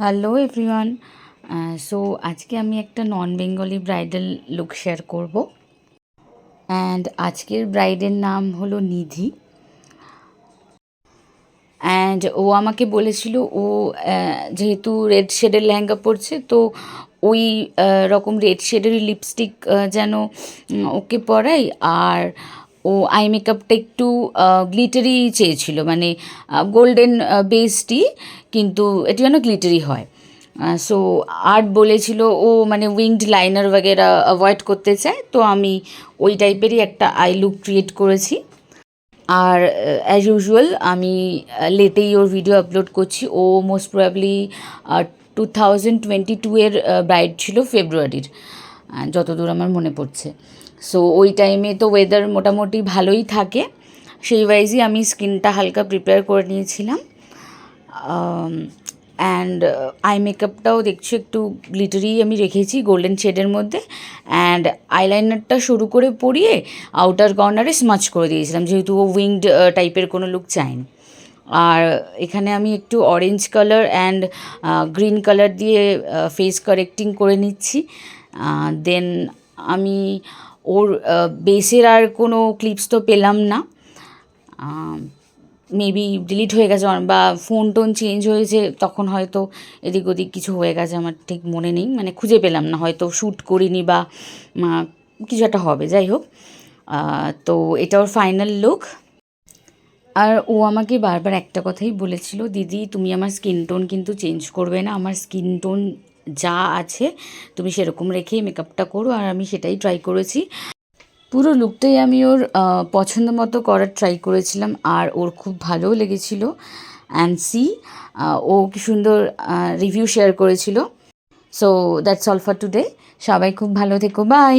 Hello everyone. So আজকে আমি একটা নন বেঙ্গলি ব্রাইডাল লুক শেয়ার করব। অ্যান্ড আজকের ব্রাইডের নাম হলো নিধি। অ্যান্ড ও আমাকে বলেছিল ও যেহেতু রেড শেডের লেহেঙ্গা পরছে, তো ওই রকম রেড শেডেরই লিপস্টিক যেন ওকে পরাই। আর ও আই মেকআপটা একটু গ্লিটারি চেয়েছিল, মানে গোল্ডেন বেসডই, কিন্তু এটি যেন গ্লিটারি হয়। সো আর বলেছিল ও মানে উইংড লাইনার वगैरह অ্যাভয়েড করতে চায়, তো আমি ওই টাইপেরই একটা আই লুক ক্রিয়েট করেছি। আর অ্যাজ ইউজুয়াল আমি লেটেই ওর ভিডিও আপলোড করছি। ও মোস্ট প্রবাবলি 2022 এর ব্রাইড ছিল, ফেব্রুয়ারির, যতদূর আমার মনে পড়ছে। সো ওই টাইমে তো ওয়েদার মোটামুটি ভালোই থাকে, সেই ওয়াইজই আমি স্কিনটা হালকা প্রিপেয়ার করে নিয়েছিলাম। অ্যান্ড আই মেকআপটাও দেখছি একটু গ্লিটারি আমি রেখেছি গোল্ডেন শেডের মধ্যে। অ্যান্ড আইলাইনারটা শুরু করে পরিয়ে আউটার কর্নারে স্মাচ করে দিয়েছিলাম, যেহেতু ও উইংড টাইপের কোনো লুক চায়নি। আর এখানে আমি একটু orange colour and green colour দিয়ে ফেস কারেক্টিং করে নিচ্ছি। দেন আমি ওর বেসের আর কোনো ক্লিপস তো পেলাম না, মেবি ডিলিট হয়ে গেছে বা ফোন টোন চেঞ্জ হয়েছে, তখন হয়তো এদিক ওদিক কিছু হয়ে গেছে, আমার ঠিক মনে নেই, মানে খুঁজে পেলাম না, হয়তো শ্যুট করিনি বা কিছু একটা হবে, যাই হোক। তো এটা ওর ফাইনাল লুক। আর ও আমাকে বারবার একটা কথাই বলেছিল, দিদি তুমি আমার স্কিন টোন কিন্তু চেঞ্জ করবে না, আমার স্কিন টোন যা আছে তুমি সেরকম রেখেই মেকআপটা করো। আর আমি সেটাই ট্রাই করেছি। পুরো লুকটাই আমি ওর পছন্দ মতো করার ট্রাই করেছিলাম, আর ওর খুব ভালোও লেগেছিলো। অ্যান্ড সি, ও কি সুন্দর রিভিউ শেয়ার করেছিল। So that's all for today. সবাই খুব ভালো থেকো, বাই।